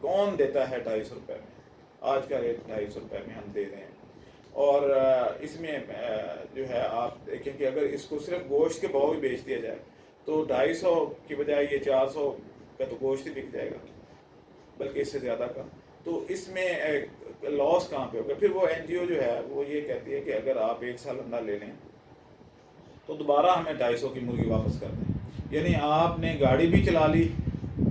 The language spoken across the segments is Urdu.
کون دیتا ہے 250 روپے میں؟ آج کا ریٹ 250 روپے میں ہم دے رہے ہیں. اور اس میں جو ہے آپ دیکھیں کہ اگر اس کو صرف گوشت کے بھاؤ بھی بیچ دیا جائے تو 250 کی بجائے یہ 400 کا تو گوشت ہی بک جائے گا، بلکہ اس سے زیادہ کا. تو اس میں لاس کہاں پہ ہوگا؟ پھر وہ NGO جو ہے وہ یہ کہتی ہے کہ اگر آپ 1 سال انڈا لے لیں تو دوبارہ ہمیں 250 کی مرغی واپس کر دیں. یعنی آپ نے گاڑی بھی چلا لی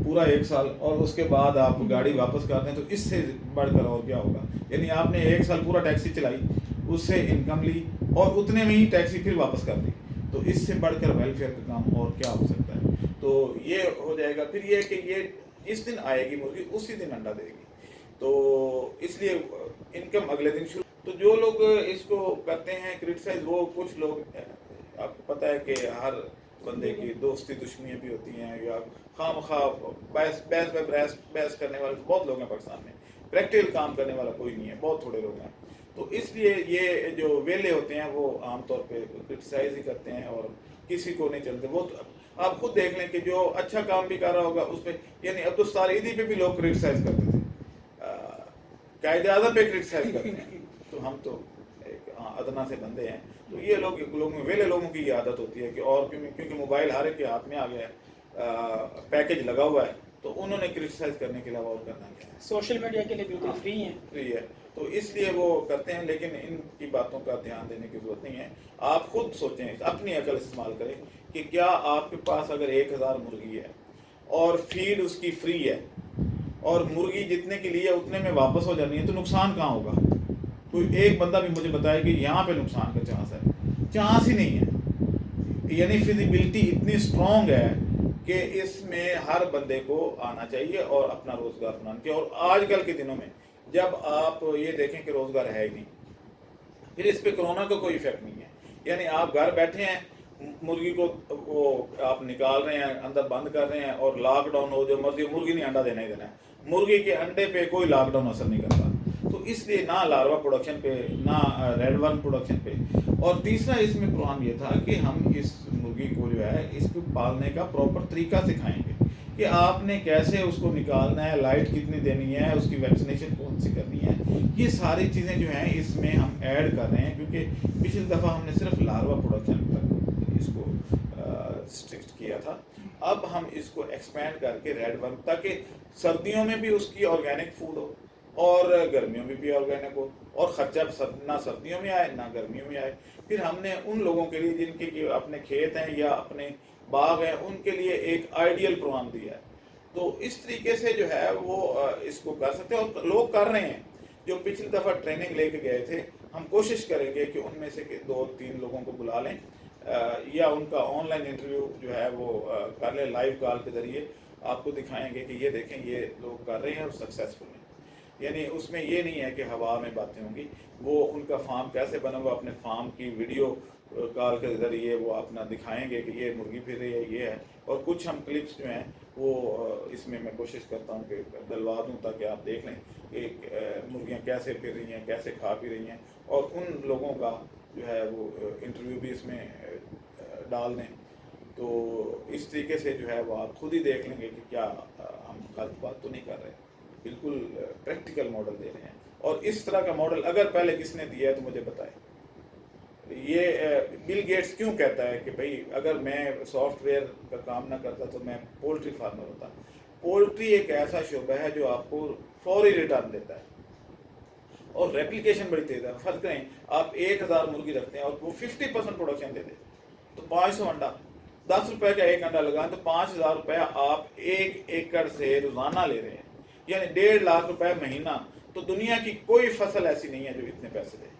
پورا 1 سال اور اس کے بعد آپ گاڑی واپس کر دیں تو اس سے بڑھ کر اور کیا ہوگا؟ یعنی آپ نے 1 سال پورا ٹیکسی چلائی، اس سے انکم لی اور اتنے میں ہی ٹیکسی پھر واپس کر دی. تو اس سے بڑھ کر ویلفیئر کا کام اور کیا ہو سکتا ہے؟ تو یہ ہو جائے گا. پھر یہ کہ یہ اس دن آئے گی مرغی، اسی دن انڈا دے گی، تو اس لیے انکم اگلے دن شروع. تو جو لوگ اس کو کرتے ہیں کرٹیسائز، وہ کچھ لوگ، آپ کو پتہ ہے کہ ہر بندے کی دوستی دشمنیاں بھی ہوتی ہیں، یا خواہ مخواہ بحث کرنے والے بہت لوگ ہیں پاکستان میں. پریکٹیکل کام کرنے والا کوئی نہیں ہے، بہت تھوڑے لوگ ہیں. تو اس لیے یہ جو ویلے ہوتے ہیں وہ عام طور پہ کرٹیسائز ہی کرتے ہیں اور کسی کو نہیں چلتے. وہ آپ خود دیکھ لیں کہ جو اچھا کام بھی کر رہا ہوگا اس پہ، یعنی عبدالستار ایدھی پہ بھی لوگ کرٹیسائز کرتے تھے، قائد اعظم پہ کرٹیسائز کرتے ہیں. تو ہم تو ادنا سے بندے ہیں. تو یہ لوگوں ویلے لوگوں کی یہ عادت ہوتی ہے کہ اور کیونکہ موبائل ہر ایک کے ہاتھ میں آ گیا ہے، پیکج لگا ہوا ہے، تو انہوں نے کرٹیسائز کرنے کے علاوہ اور کرنا کیا ہے؟ سوشل میڈیا کے لیے بالکل فری ہے. تو اس لیے وہ کرتے ہیں، لیکن ان کی باتوں کا دھیان دینے کی ضرورت نہیں ہے. آپ خود سوچیں، اپنی عقل استعمال کریں کہ کیا آپ کے پاس اگر 1000 مرغی ہے اور فیڈ اس کی فری ہے اور مرغی جتنے کی لیے اتنے میں واپس ہو جانی ہے، تو نقصان کہاں ہوگا؟ کوئی ایک بندہ بھی مجھے بتائے کہ یہاں پہ نقصان کا چانس ہے؟ چانس ہی نہیں ہے. یعنی فیزیبلٹی اتنی اسٹرانگ ہے کہ اس میں ہر بندے کو آنا چاہیے اور اپنا روزگار بنانا چاہیے. اور آج کل کے دنوں میں جب آپ یہ دیکھیں کہ روزگار ہے ہی نہیں، پھر اس پہ کرونا کا کوئی ایفیکٹ نہیں ہے. یعنی آپ گھر بیٹھے ہیں، مرغی کو وہ آپ نکال رہے ہیں، اندر بند کر رہے ہیں، اور لاک ڈاؤن ہو جو مرضی، مرغی نے انڈا دینا ہی دینا ہے. مرغی کے انڈے پہ کوئی لاک ڈاؤن اثر نہیں کرتا. تو اس لیے نہ لاروا پروڈکشن پہ، نہ ریڈ ورم پروڈکشن پہ. اور تیسرا اس میں پروگرام یہ تھا کہ ہم اس مرغی کو جو ہے اس کو پالنے کا پراپر طریقہ سکھائیں گے کہ آپ نے کیسے اس کو نکالنا ہے، لائٹ کتنی دینی ہے، اس کی ویکسینیشن کون سی کرنی ہے. یہ ساری چیزیں جو ہیں اس میں ہم ایڈ کر رہے ہیں، کیونکہ پچھلی دفعہ ہم نے صرف لاروا پروڈکشن پر اس کو اسٹرکٹ کیا تھا. اب ہم اس کو ایکسپینڈ کر کے ریڈ ورم، تاکہ سردیوں میں بھی اس کی آرگینک فوڈ ہو اور گرمیوں میں بھی آرگینک ہو، اور خرچہ نہ سردیوں میں آئے نہ گرمیوں میں آئے. پھر ہم نے ان لوگوں کے لیے جن کے اپنے کھیت ہیں یا اپنے باغ ہیں، ان کے لیے ایک آئیڈیل پروگرام دیا ہے. تو اس طریقے سے جو ہے وہ اس کو کر سکتے ہیں، اور لوگ کر رہے ہیں. جو پچھلی دفعہ ٹریننگ لے کے گئے تھے، ہم کوشش کریں گے کہ ان میں سے 2-3 لوگوں کو بلا لیں، یا ان کا آن لائن انٹرویو جو ہے وہ کر لیں، لائیو کال کے ذریعے آپ کو دکھائیں گے کہ یہ دیکھیں یہ لوگ کر رہے ہیں اور سکسیزفل ہیں. یعنی اس میں یہ نہیں ہے کہ ہوا میں باتیں ہوں گی. وہ ان کا فارم کیسے بنا ہوا، اپنے فارم کی ویڈیو کال کے ذریعے وہ اپنا دکھائیں گے کہ یہ مرغی پھر رہی ہے، یہ ہے. اور کچھ ہم کلپس جو ہیں وہ اس میں کوشش کرتا ہوں کہ ڈلوا دوں تاکہ آپ دیکھ لیں کہ مرغیاں کیسے پھر رہی ہیں، کیسے کھا پی رہی ہیں. اور ان لوگوں کا جو ہے وہ انٹرویو بھی اس میں ڈال دیں. تو اس طریقے سے جو ہے وہ آپ خود ہی دیکھ لیں گے کہ کیا ہم غلط بات تو نہیں کر رہے، بالکل پریکٹیکل ماڈل دے رہے ہیں. اور اس طرح کا ماڈل اگر پہلے کس نے دیا ہے تو مجھے بتائیں. یہ بل گیٹس کیوں کہتا ہے کہ بھئی اگر میں سافٹ ویئر کا کام نہ کرتا تو میں پولٹری فارمر ہوتا. پولٹری ایک ایسا شعبہ ہے جو آپ کو فوری ریٹرن دیتا ہے اور ریپلیکیشن بڑی تیز ہے. فرض کریں آپ 1000 مرغی رکھتے ہیں اور وہ 50% پروڈکشن دے دے تو 500 انڈا، 10 روپے کا ایک انڈا لگائیں تو 5000 روپے آپ 1 ایکڑ سے روزانہ لے رہے ہیں، یعنی 1.5 لاکھ روپے مہینہ. تو دنیا کی کوئی فصل ایسی نہیں ہے جو اتنے پیسے دے.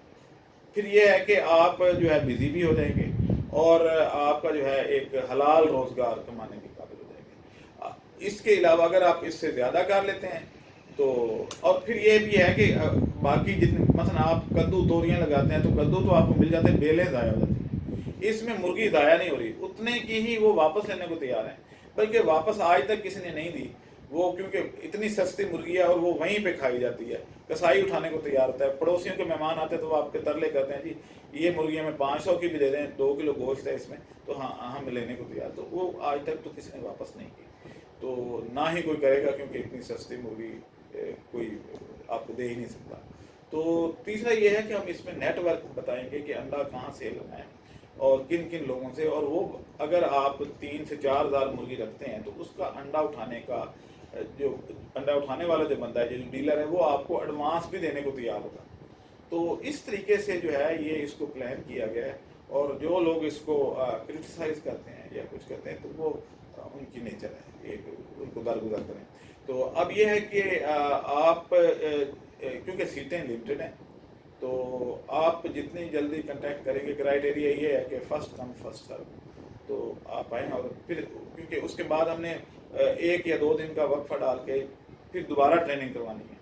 پھر یہ ہے کہ آپ جو ہے بزی بھی ہو جائیں گے اور آپ کا جو ہے ایک حلال روزگار کمانے کے قابل ہو جائیں گے. اس کے علاوہ اگر آپ اس سے زیادہ کر لیتے ہیں تو، اور پھر یہ بھی ہے کہ باقی جتنے مثلا آپ کدو توریاں لگاتے ہیں تو کدو تو آپ کو مل جاتے ہیں، بیلیں ضائع ہو جاتی ہیں. اس میں مرغی ضائع نہیں ہو رہی، اتنے کی ہی وہ واپس لینے کو تیار ہیں، بلکہ واپس آج تک کسی نے نہیں دی. وہ کیونکہ اتنی سستی مرغی ہے اور وہ وہیں پہ کھائی جاتی ہے، کسائی اٹھانے کو تیار ہوتا ہے. پڑوسیوں کے مہمان آتے ہیں تو وہ آپ کے ترلے کرتے ہیں جی یہ مرغی ہمیں 500 کی بھی دے دیں, 2 کلو گوشت ہے اس میں, تو ہاں ہم لینے کو تیار. تو وہ آج تک تو کسی نے واپس نہیں کی, تو نہ ہی کوئی کرے گا, کیونکہ اتنی سستی مرغی کوئی آپ کو دے ہی نہیں سکتا. تو تیسرا یہ ہے کہ ہم اس میں نیٹ ورک بتائیں گے کہ انڈا کہاں سے لگائیں اور کن کن لوگوں سے, اور وہ اگر آپ 3 سے 4 ہزار مرغی رکھتے ہیں تو اس کا انڈا اٹھانے کا جو انڈا اٹھانے والا جو بندہ ہے, جو ڈیلر ہے, وہ آپ کو ایڈوانس بھی دینے کو تیار ہوگا. تو اس طریقے سے جو ہے یہ اس کو پلان کیا گیا ہے, اور جو لوگ اس کو کرٹیسائز کرتے ہیں یا کچھ کرتے ہیں تو وہ ان کی نیچر ہے, یہ ان کو درگزر کریں. تو اب یہ ہے کہ آپ کیونکہ سیٹیں لمیٹڈ ہیں, تو آپ جتنی جلدی کنٹیکٹ کریں گے, کرائیٹیریا یہ ہے کہ فرسٹ کم فرسٹ سرو, تو آپ آئیں. اور پھر کیونکہ اس کے بعد ہم نے 1 یا 2 دن کا وقفہ ڈال کے پھر دوبارہ ٹریننگ کروانی ہے,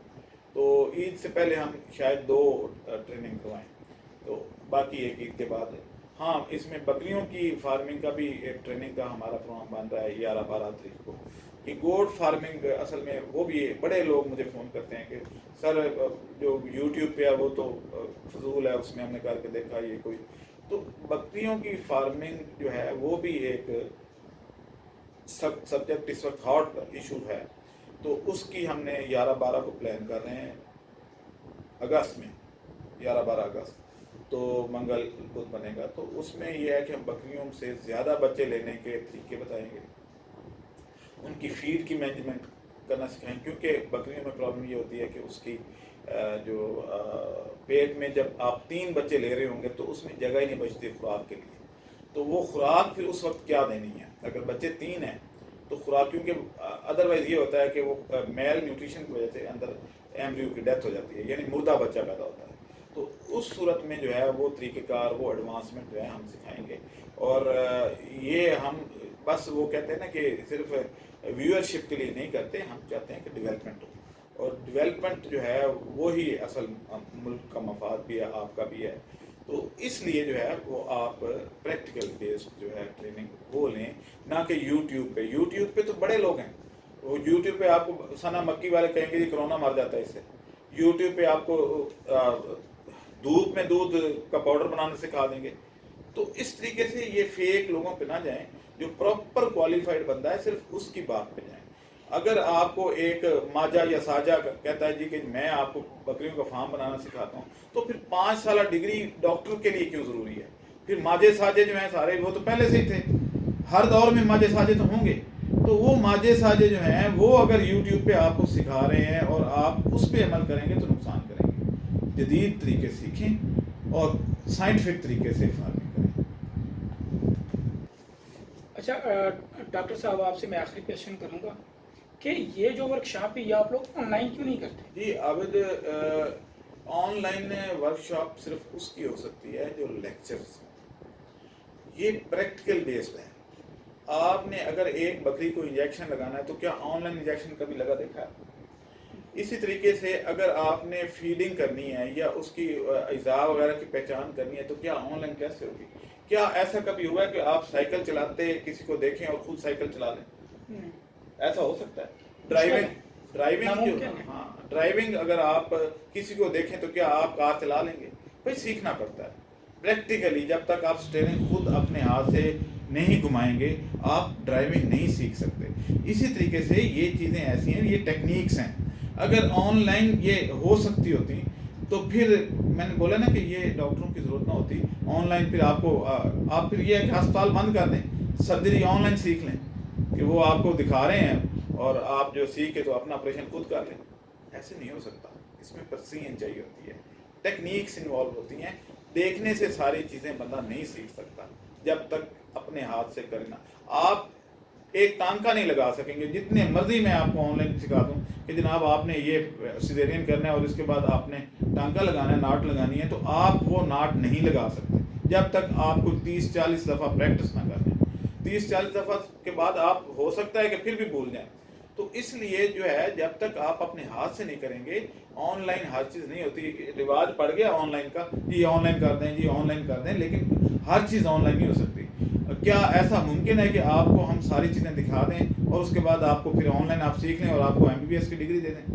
تو عید سے پہلے ہم شاید 2 ٹریننگ کروائیں, تو باقی ایک عید کے بعد. ہاں, اس میں بکریوں کی فارمنگ کا بھی ایک ٹریننگ کا ہمارا پروگرام بن رہا ہے 11-12 تاریخ کو, کہ گوٹ فارمنگ اصل میں وہ بھی بڑے لوگ مجھے فون کرتے ہیں کہ سر جو یوٹیوب پہ ہے وہ تو فضول ہے, اس میں ہم نے کر کے دیکھا یہ کوئی. تو بکریوں کی فارمنگ جو ہے وہ بھی ایک سبجیکٹ اس وقت ہاٹ ایشو ہے, تو اس کی ہم نے 11-12 کو پلان کر رہے ہیں اگست میں, 11-12 اگست, تو منگل بدھ بنے گا. تو اس میں یہ ہے کہ ہم بکریوں سے زیادہ بچے لینے کے طریقے بتائیں گے, ان کی فیڈ کی مینجمنٹ کرنا سکھائیں, کیونکہ بکریوں میں پرابلم یہ ہوتی ہے کہ اس کی جو پیٹ میں جب آپ 3 بچے لے رہے ہوں گے تو اس میں جگہ ہی نہیں بچتی خوراک کے لیے. تو وہ خوراک پھر اس وقت کیا دینی ہے, اگر بچے 3 ہیں تو خوراک, کیونکہ ادروائز یہ ہوتا ہے کہ وہ میل نیوٹریشن کی وجہ سے اندر ایمبریو کی ڈیتھ ہو جاتی ہے, یعنی مردہ بچہ پیدا ہوتا ہے. تو اس صورت میں جو ہے وہ طریقہ کار, وہ ایڈوانسمنٹ جو ہے ہم سکھائیں گے. اور یہ ہم بس وہ کہتے ہیں نا کہ صرف ویورشپ کے لیے نہیں کرتے, ہم چاہتے ہیں کہ ڈیولپمنٹ ہو, اور ڈیولپمنٹ جو ہے وہی اصل ملک کا مفاد بھی ہے, آپ کا بھی ہے. تو اس لیے جو ہے وہ آپ پریکٹیکل بیسڈ جو ہے ٹریننگ وہ لیں, نہ کہ یوٹیوب پہ. یوٹیوب پہ تو بڑے لوگ ہیں, وہ یوٹیوب پہ آپ کو ثنا مکی والے کہیں گے جی کرونا مر جاتا ہے اس سے. یوٹیوب پہ آپ کو دودھ میں دودھ کا پاؤڈر بنانا سکھا دیں گے. تو اس طریقے سے یہ فیک لوگوں پہ نہ جائیں, جو پراپر کوالیفائڈ بندہ ہے صرف اس کی بات پہ جائیں. اگر آپ کو ایک ماجا یا ساجا کہتا ہے جی کہ میں آپ کو بکریوں کا فارم بنانا سکھاتا ہوں, تو پھر 5 سالہ ڈگری ڈاکٹر کے لیے کیوں ضروری ہے؟ پھر ماجے ساجے جو ہیں سارے وہ تو پہلے سے ہی تھے, ہر دور میں ماجے ساجے تو ہوں گے. تو وہ ماجے ساجے جو ہیں وہ اگر یوٹیوب پہ آپ کو سکھا رہے ہیں اور آپ اس پہ عمل کریں گے تو نقصان کریں گے. جدید طریقے سیکھیں اور سائنٹیفک طریقے سے فارمنگ کریں. اچھا ڈاکٹر صاحب, آپ سے میں آخری کویشچن کروں گا کہ یہ جو ورکشاپ ہے یہ آپ لوگ آن لائن کیوں نہیں کرتے؟ جی عابد, آن لائن ورکشاپ صرف اس کی ہو سکتی ہے جو لیکچرز ہیں, یہ پریکٹیکل بیسڈ ہے. آپ نے اگر ایک بکری کو انجیکشن لگانا ہے تو کیا آن لائن انجیکشن کبھی لگا دیکھا ہے؟ اسی طریقے سے اگر آپ نے فیڈنگ کرنی ہے یا اس کی اجزاء وغیرہ کی پہچان کرنی ہے تو کیا آن لائن کیسے ہوگی؟ کیا ایسا کبھی ہوا ہے کہ آپ سائیکل چلاتے کسی کو دیکھیں اور خود سائیکل چلا لیں؟ ایسا ہو سکتا ہے؟ ڈرائیونگ اگر آپ کسی کو دیکھیں تو کیا آپ کار چلا لیں گے؟ بھائی سیکھنا پڑتا ہے پریکٹیکلی. جب تک آپ اسٹیئرنگ خود اپنے ہاتھ سے نہیں گھمائیں گے آپ ڈرائیونگ نہیں سیکھ سکتے. اسی طریقے سے یہ چیزیں ایسی ہیں, یہ ٹیکنیکس ہیں. اگر آن لائن یہ ہو سکتی ہوتی تو پھر میں نے بولا نا کہ یہ ڈاکٹروں کی ضرورت نہ ہوتی. آن لائن پھر آپ پھر یہ ہے کہ ہسپتال بند کر دیں, سرجری آن لائن سیکھ لیں کہ وہ آپ کو دکھا رہے ہیں اور آپ جو سیکھے تو اپنا آپریشن خود کر لیں. ایسے نہیں ہو سکتا, اس میں پرسین چاہیے ہوتی ہے, ٹیکنیکس انوالو ہوتی ہیں. دیکھنے سے ساری چیزیں بندہ نہیں سیکھ سکتا جب تک اپنے ہاتھ سے کرنا. آپ ایک ٹانکا نہیں لگا سکیں گے جتنے مرضی میں آپ کو آن لائن سکھا دوں کہ جناب آپ نے یہ سیزیرین کرنا ہے اور اس کے بعد آپ نے ٹانکا لگانا ہے, ناٹ لگانی ہے, تو آپ وہ ناٹ نہیں لگا سکتے جب تک آپ کو 30-40 دفعہ پریکٹس نہ کر لیں. 30-40 دفعہ کے بعد آپ ہو سکتا ہے کہ پھر بھی بھول جائیں. تو اس لیے جو ہے جب تک آپ اپنے ہاتھ سے نہیں کریں گے آن لائن ہر چیز نہیں ہوتی. رواج پڑ گیا آن لائن کا, جی آن لائن کر دیں, جی آن لائن کر دیں, لیکن ہر چیز آن لائن نہیں ہو سکتی. کیا ایسا ممکن ہے کہ آپ کو ہم ساری چیزیں دکھا دیں اور اس کے بعد آپ کو پھر آن لائن آپ سیکھ لیں اور آپ کو MBBS کی ڈگری دے دیں؟